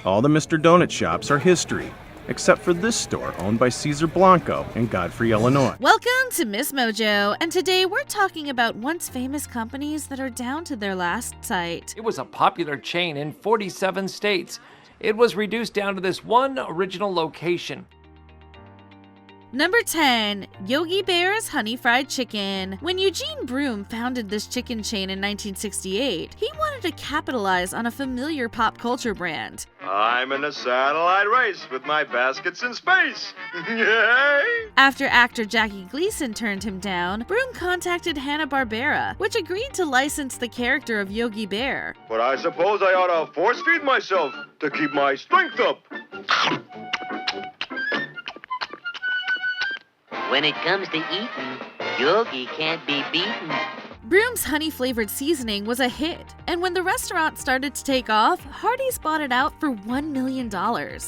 All the Mr. Donut shops are history, except for this store owned by Cesar Blanco in Godfrey, Illinois. Welcome to MsMojo, and today we're talking about once famous companies that are down to their last site. It was a popular chain in 47 states. It was reduced down to this one original location. Number 10. Yogi Bear's Honey Fried Chicken. When Eugene Broome founded this chicken chain in 1968, he wanted to capitalize on a familiar pop culture brand. I'm in a satellite race with my baskets in space. Yay! After actor Jackie Gleason turned him down, Broome contacted Hanna-Barbera, which agreed to license the character of Yogi Bear. But I suppose I ought to force feed myself to keep my strength up. When it comes to eating, Yogi can't be beaten. Broome's honey-flavored seasoning was a hit, and when the restaurant started to take off, Hardee's bought it out for $1 million.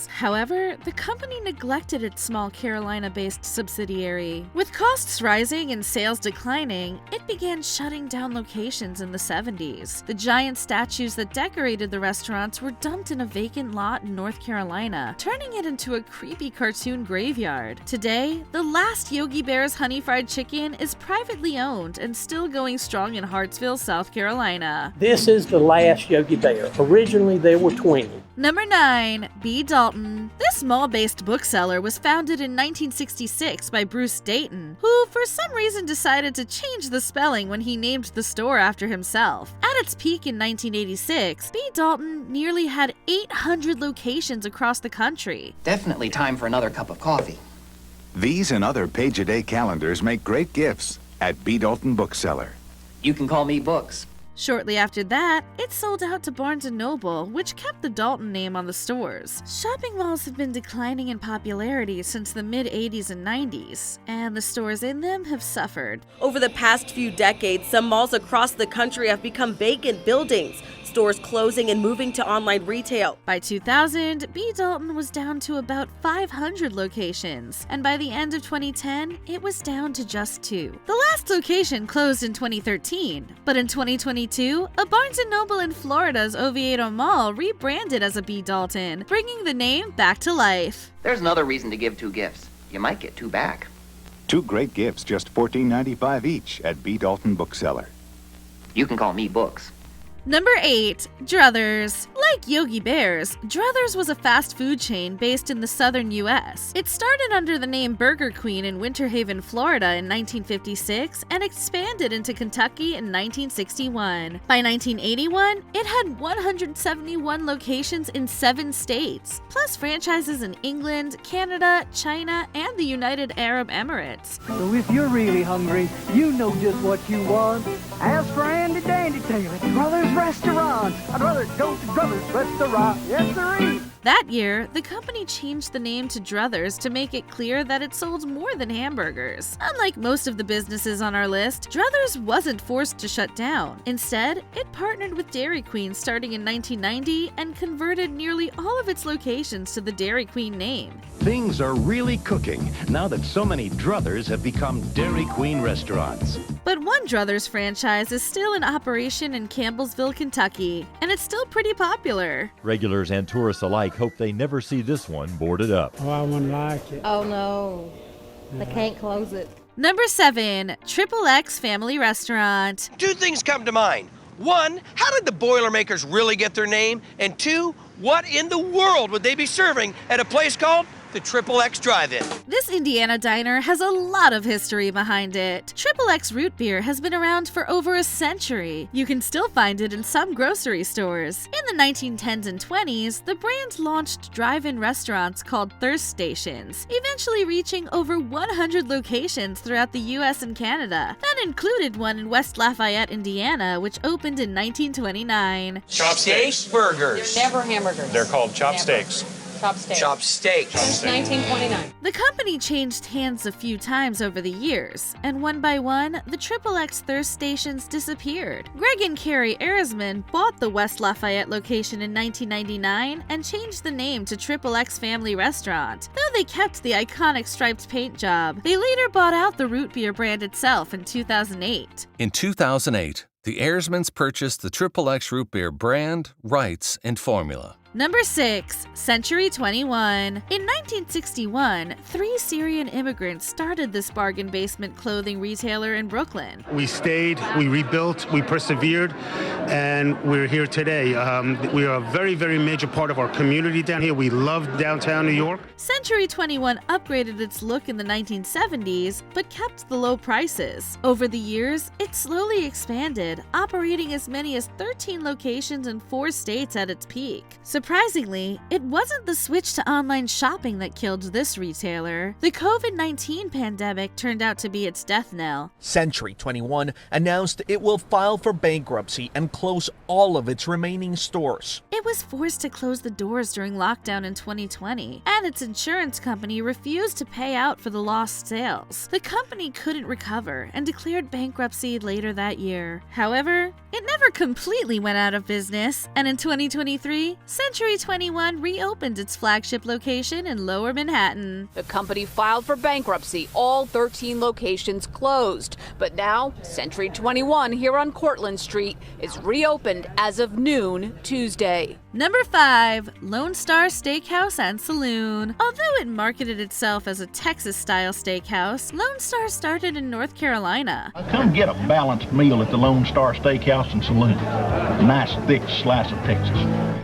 However, the company neglected its small Carolina-based subsidiary. With costs rising and sales declining, it began shutting down locations in the 70s. The giant statues that decorated the restaurants were dumped in a vacant lot in North Carolina, turning it into a creepy cartoon graveyard. Today, the last Yogi Bear's Honey Fried Chicken is privately owned and still going strong in Hartsville, South Carolina. This is the last Yogi Bear. Originally, there were 20. Number 9. B. Dalton. This mall-based bookseller was founded in 1966 by Bruce Dayton, who for some reason decided to change the spelling when he named the store after himself. At its peak in 1986, B. Dalton nearly had 800 locations across the country. Definitely time for another cup of coffee. These and other page-a-day calendars make great gifts at B. Dalton Bookseller. You can call me Books. Shortly after that, it sold out to Barnes & Noble, which kept the Dalton name on the stores. Shopping malls have been declining in popularity since the mid-80s and 90s, and the stores in them have suffered. Over the past few decades, some malls across the country have become vacant buildings, stores closing and moving to online retail. By 2000, B. Dalton was down to about 500 locations, and by the end of 2010, it was down to just 2. The last location closed in 2013, but in 2022, a Barnes & Noble in Florida's Oviedo Mall rebranded as a B. Dalton, bringing the name back to life. There's another reason to give 2 gifts. You might get 2 back. 2 great gifts, just $14.95 each at B. Dalton Bookseller. You can call me Books. Number 8. Druther's. Like Yogi Bear's, Druther's was a fast food chain based in the southern U.S. It started under the name Burger Queen in Winter Haven, Florida in 1956 and expanded into Kentucky in 1961. By 1981, it had 171 locations in 7 states, plus franchises in England, Canada, China, and the United Arab Emirates. So if you're really hungry, you know just what you want. Ask for Andy Dandy Taylor at Druther's Restaurant. I'd rather go to Druther's Restaurant. Yes, sirree. That year, the company changed the name to Druther's to make it clear that it sold more than hamburgers. Unlike most of the businesses on our list, Druther's wasn't forced to shut down. Instead, it partnered with Dairy Queen starting in 1990 and converted nearly all of its locations to the Dairy Queen name. Things are really cooking now that so many Druthers have become Dairy Queen restaurants. But one Druther's franchise is still in operation in Campbellsville, Kentucky, and it's still pretty popular. Regulars and tourists alike hope they never see this one boarded up. Oh, I wouldn't like it. Oh, no. They can't close it. Number 7. XXX Family Restaurant. 2 things come to mind. 1, how did the Boilermakers really get their name? And 2, what in the world would they be serving at a place called the XXX Drive-In? This Indiana diner has a lot of history behind it. XXX root beer has been around for over a century. You can still find it in some grocery stores. In the 1910s and 20s, the brand launched drive-in restaurants called thirst stations, eventually reaching over 100 locations throughout the US and Canada. That included one in West Lafayette, Indiana, which opened in 1929. Chopsteak burgers. Never hamburgers. They're called chopsteaks. Chop steak. Since 1929. The company changed hands a few times over the years, and one by one, the XXX thirst stations disappeared. Greg and Carrie Erisman bought the West Lafayette location in 1999 and changed the name to XXX Family Restaurant, though they kept the iconic striped paint job. They later bought out the root beer brand itself in 2008. In 2008, the Erismans purchased the XXX root beer brand, rights, and formula. Number 6. Century 21. In 1961, 3 Syrian immigrants started this bargain basement clothing retailer in Brooklyn. We stayed, we rebuilt, we persevered, and we're here today. We are a very, very major part of our community down here. We love downtown New York. Century 21 upgraded its look in the 1970s, but kept the low prices. Over the years, it slowly expanded, operating as many as 13 locations in 4 states at its peak. Surprisingly, it wasn't the switch to online shopping that killed this retailer. The COVID-19 pandemic turned out to be its death knell. Century 21 announced it will file for bankruptcy and close all of its remaining stores. It was forced to close the doors during lockdown in 2020, and its insurance company refused to pay out for the lost sales. The company couldn't recover and declared bankruptcy later that year. However, it never completely went out of business, and in 2023, Century 21 reopened its flagship location in Lower Manhattan. The company filed for bankruptcy. All 13 locations closed. But now, Century 21 here on Cortlandt Street is reopened as of noon Tuesday. Number 5. Lone Star Steakhouse and Saloon. Although it marketed itself as a Texas-style steakhouse, Lone Star started in North Carolina. Come get a balanced meal at the Lone Star Steakhouse and Saloon. A nice thick slice of Texas.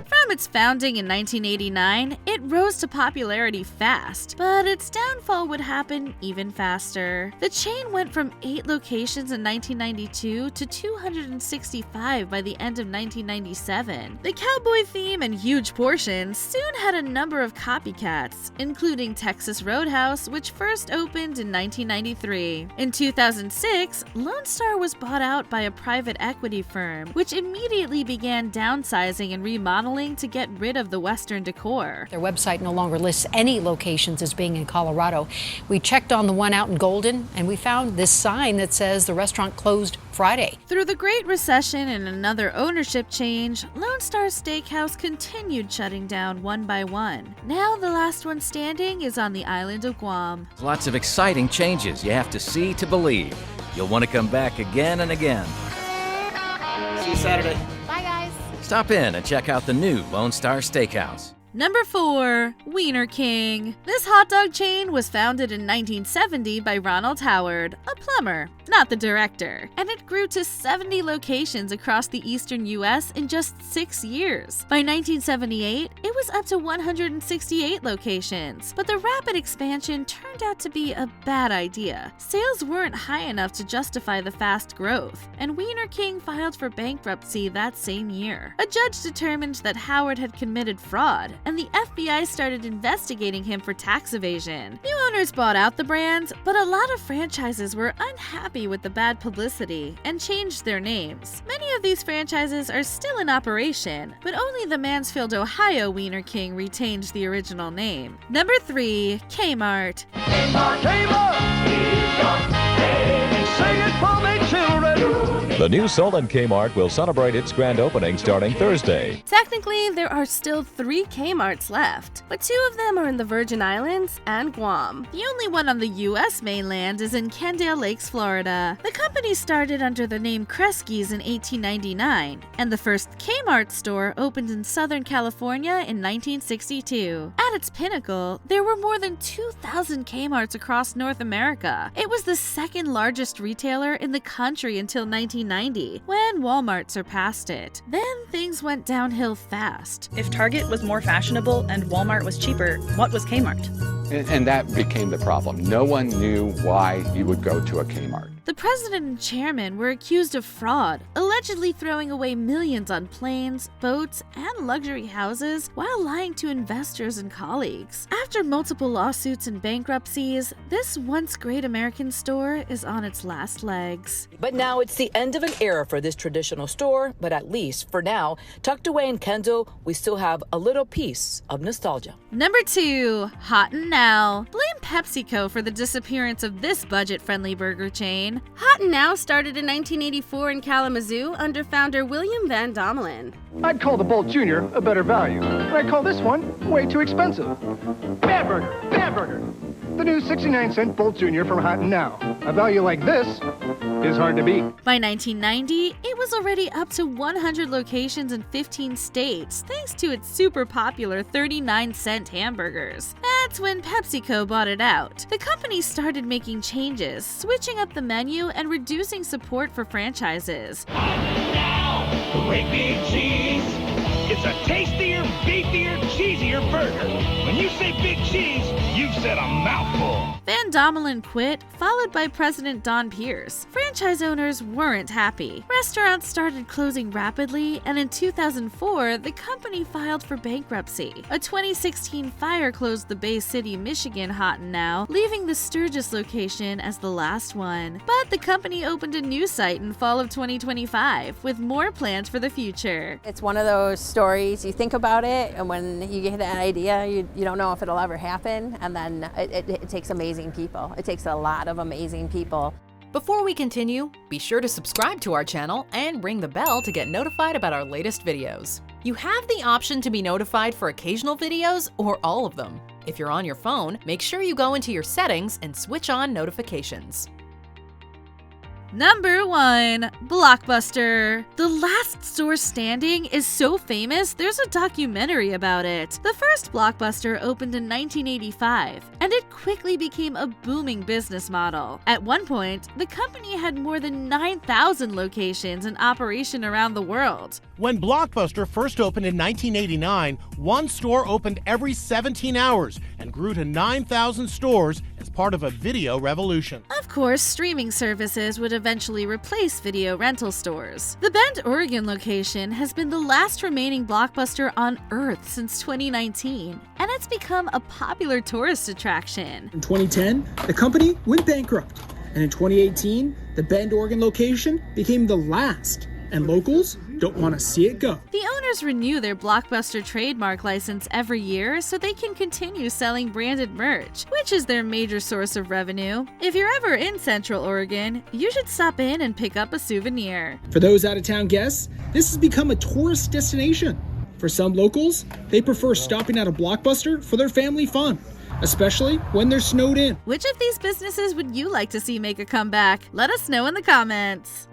From its founding in 1989, it rose to popularity fast, but its downfall would happen even faster. The chain went from 8 locations in 1992 to 265 by the end of 1997. The cowboy theme and huge portions soon had a number of copycats, including Texas Roadhouse, which first opened in 1993. In 2006, Lone Star was bought out by a private equity firm, which immediately began downsizing and remodeling to get rid of the Western decor. Their website no longer lists any locations as being in Colorado. We checked on the one out in Golden, and we found this sign that says the restaurant closed Friday. Through the Great Recession and another ownership change, Lone Star Steakhouse continued shutting down one by one. Now the last one standing is on the island of Guam. Lots of exciting changes you have to see to believe. You'll want to come back again and again. See you Saturday. Bye, guys. Stop in and check out the new Lone Star Steakhouse. Number 4. Wiener King. This hot dog chain was founded in 1970 by Ronald Howard, a plumber, not the director, and it grew to 70 locations across the eastern U.S. in just 6 years. By 1978, it was up to 168 locations, but the rapid expansion turned out to be a bad idea. Sales weren't high enough to justify the fast growth, and Wiener King filed for bankruptcy that same year. A judge determined that Howard had committed fraud, and the FBI started investigating him for tax evasion. New owners bought out the brand, but a lot of franchises were unhappy with the bad publicity and changed their names. Many of these franchises are still in operation, but only the Mansfield, Ohio Wiener King retained the original name. Number 3. Kmart. The new Solon Kmart will celebrate its grand opening starting Thursday. Technically, there are still 3 Kmarts left, but 2 of them are in the Virgin Islands and Guam. The only one on the U.S. mainland is in Kendale Lakes, Florida. The company started under the name Kresge's in 1899, and the first Kmart store opened in Southern California in 1962. At its pinnacle, there were more than 2,000 Kmarts across North America. It was the second largest retailer in the country until 1990, when Walmart surpassed it. Then things went downhill fast. If Target was more fashionable and Walmart was cheaper, what was Kmart? And that became the problem. No one knew why you would go to a Kmart. The president and chairman were accused of fraud, allegedly throwing away millions on planes, boats, and luxury houses while lying to investors and colleagues. After multiple lawsuits and bankruptcies, this once great American store is on its last legs. But now it's the end of an era for this traditional store, but at least for now, tucked away in Kendall, we still have a little piece of nostalgia. Number 2. Hot and Now. Blame PepsiCo for the disappearance of this budget-friendly burger chain. Hot and Now started in 1984 in Kalamazoo under founder William Van Domelen. I'd call the Bolt Jr. a better value, and I'd call this one way too expensive. Bad burger, bad burger. The new 69-cent Bolt Jr. from Hot and Now. A value like this is hard to beat. By 1990, it was already up to 100 locations in 15 states, thanks to its super popular 39-cent hamburgers. That's when PepsiCo bought it out. The company started making changes, switching up the menu and reducing support for franchises. The Great Big Cheese. It's a tastier, beefier, cheesier burger. When you say big cheese, you've said a mouthful. Van Domelen quit, followed by President Don Pierce. Franchise owners weren't happy. Restaurants started closing rapidly, and in 2004, the company filed for bankruptcy. A 2016 fire closed the Bay City, Michigan Hot and Now, leaving the Sturgis location as the last one. But the company opened a new site in fall of 2025, with more plans for the future. It's one of those stories, you think about it, and when you get that idea, you don't know if it'll ever happen, and then it takes amazing people. It takes a lot of amazing people. Before we continue, be sure to subscribe to our channel and ring the bell to get notified about our latest videos. You have the option to be notified for occasional videos or all of them. If you're on your phone, make sure you go into your settings and switch on notifications. Number 1. Blockbuster. The last store standing is so famous, there's a documentary about it. The first Blockbuster opened in 1985, and it quickly became a booming business model. At one point, the company had more than 9,000 locations in operation around the world. When Blockbuster first opened in 1989, one store opened every 17 hours and grew to 9,000 stores as part of a video revolution. Of course, streaming services would eventually replace video rental stores. The Bend, Oregon location has been the last remaining Blockbuster on Earth since 2019, and it's become a popular tourist attraction. In 2010, the company went bankrupt, and in 2018, the Bend, Oregon location became the last, and locals don't want to see it go. The owners renew their Blockbuster trademark license every year so they can continue selling branded merch, which is their major source of revenue. If you're ever in Central Oregon, you should stop in and pick up a souvenir. For those out-of-town guests, this has become a tourist destination. For some locals, they prefer stopping at a Blockbuster for their family fun, especially when they're snowed in. Which of these businesses would you like to see make a comeback? Let us know in the comments.